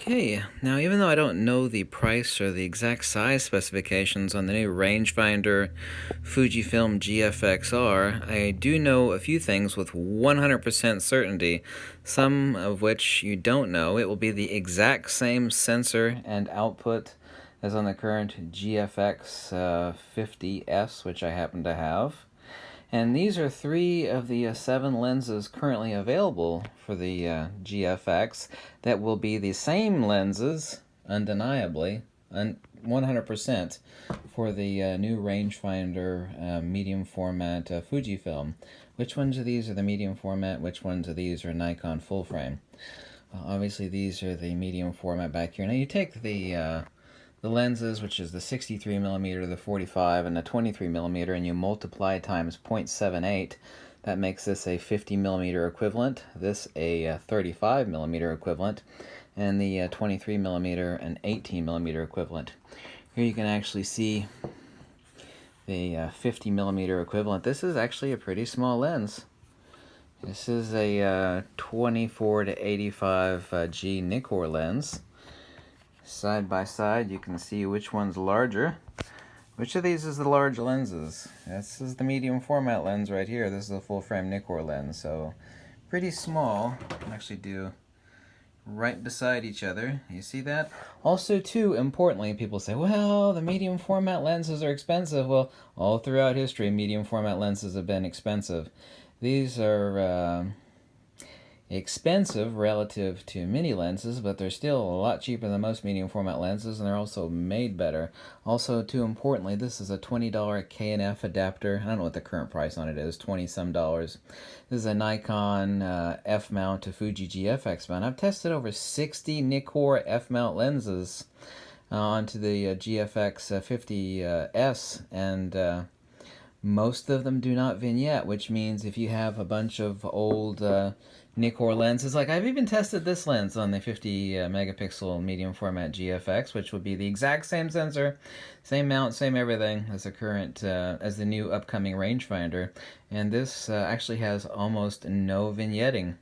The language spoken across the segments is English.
Okay, now even though I don't know the price or the exact size specifications on the new rangefinder Fujifilm GFX-R, I do know a few things with 100% certainty, some of which you don't know. It will be the exact same sensor and output as on the current GFX50S, which I happen to have. And these are 3 of the 7 lenses currently available for the GFX that will be the same lenses, undeniably, 100%, for the new rangefinder medium format Fujifilm. Which ones of these are the medium format? Which ones of these are Nikon full frame? Obviously, these are the medium format back here. Now, you take the lenses, which is the 63mm, the 45, and the 23mm, and you multiply times 0.78. That makes this a 50mm equivalent, this a 35mm equivalent, and the 23mm and 18mm equivalent. Here you can actually see the 50mm equivalent. This is actually a pretty small lens. This is a 24 to 85 G Nikkor lens. Side by side, you can see which one's larger. Which of these is the large lenses? This is the medium format lens right here. This is a full frame Nikkor lens, so pretty small. Actually do right beside each other. You see that? Also, too, importantly, people say, well, the medium format lenses are expensive. Well, all throughout history, medium format lenses have been expensive. These are expensive relative to mini lenses, but they're still a lot cheaper than most medium format lenses, and they're also made better. Also, too importantly, this is a $20 K&F adapter. I don't know what the current price on it is, 20 some dollars. This is a Nikon F mount to Fuji GFX mount. I've tested over 60 Nikkor F mount lenses onto the GFX50S, and most of them do not vignette, which means if you have a bunch of old Nikkor lenses, like I've even tested this lens on the 50 megapixel medium format GFX, which would be the exact same sensor, same mount, same everything as the current, as the new upcoming rangefinder, and this actually has almost no vignetting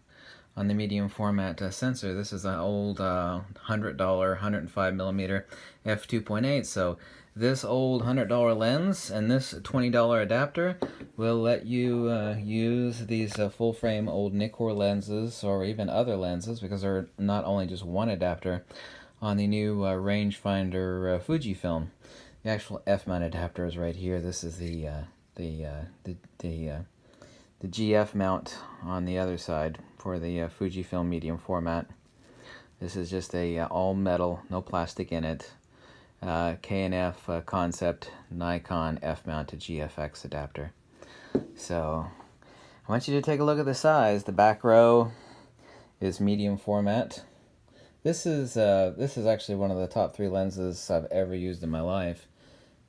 on the medium format sensor. This is an old $100, 105mm f2.8, so this old $100 lens and this $20 adapter will let you use these full frame old Nikkor lenses, or even other lenses, because they're not only just one adapter, on the new rangefinder Fujifilm. The actual F-mount adapter is right here. This is the GF mount on the other side for the Fujifilm medium format. This is just a all metal, no plastic in it, K&F concept Nikon F-mount to GFX adapter. So I want you to take a look at the size. The back row is medium format. This is actually one of the top 3 lenses I've ever used in my life.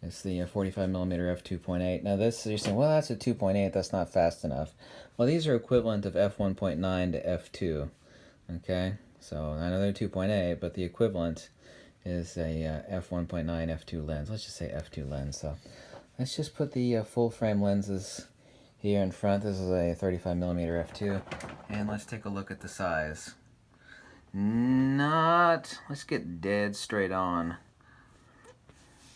It's the 45mm f2.8. Now this, you're saying, well, that's a 2.8, that's not fast enough. Well, these are equivalent of f1.9 to f2. Okay, so I know they're 2.8, but the equivalent is a f1.9 f2 lens. Let's just say f2 lens. So let's just put the full frame lenses here in front. This is a 35mm f2, and let's take a look at the size. Let's get dead straight on.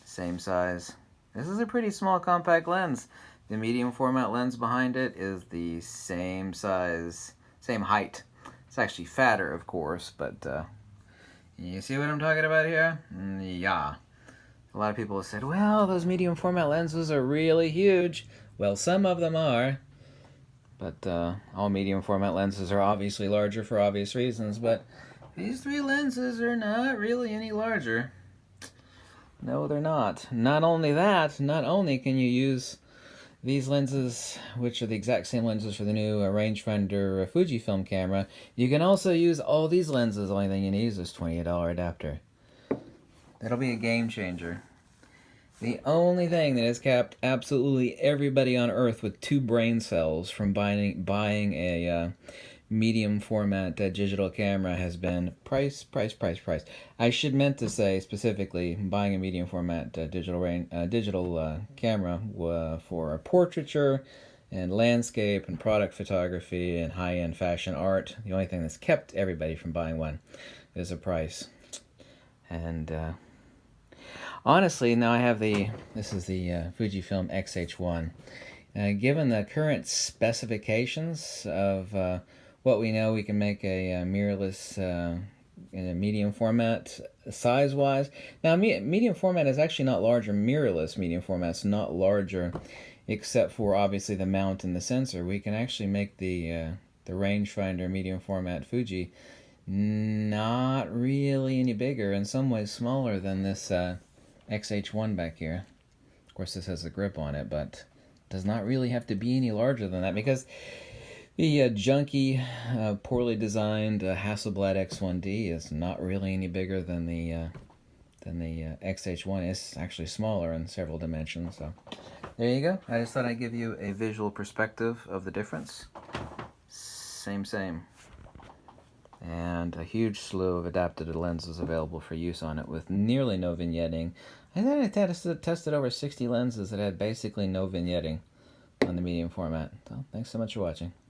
Same size. This is a pretty small compact lens. The medium format lens behind it is the same size, same height. It's actually fatter, of course, but you see what I'm talking about here? Yeah. A lot of people have said, well, those medium format lenses are really huge. Well, some of them are, but all medium format lenses are obviously larger for obvious reasons, but these 3 lenses are not really any larger. No, they're not. Not only that, not only can you use these lenses, which are the exact same lenses for the new rangefinder Fujifilm camera, you can also use all these lenses. The only thing you need is this $28 adapter. That'll be a game changer. The only thing that has kept absolutely everybody on Earth with 2 brain cells from buying a medium format digital camera has been price. I should meant to say specifically buying a medium format digital camera for portraiture and landscape and product photography and high-end fashion art. The only thing that's kept everybody from buying one is a price. And honestly, now I have this is the Fujifilm X-H1. Given the current specifications of what we know, we can make a mirrorless in a medium format size-wise. Now, medium format is actually not larger. Mirrorless medium format's not larger, except for obviously the mount and the sensor. We can actually make the rangefinder medium format Fuji not really any bigger, in some ways smaller than this X-H1 back here. Of course, this has a grip on it, but does not really have to be any larger than that, because the junky, poorly designed Hasselblad X1D is not really any bigger than the X-H1. It's actually smaller in several dimensions. So there you go. I just thought I'd give you a visual perspective of the difference. Same. And a huge slew of adapted lenses available for use on it with nearly no vignetting. I then I tested over 60 lenses that had basically no vignetting on the medium format. So thanks so much for watching.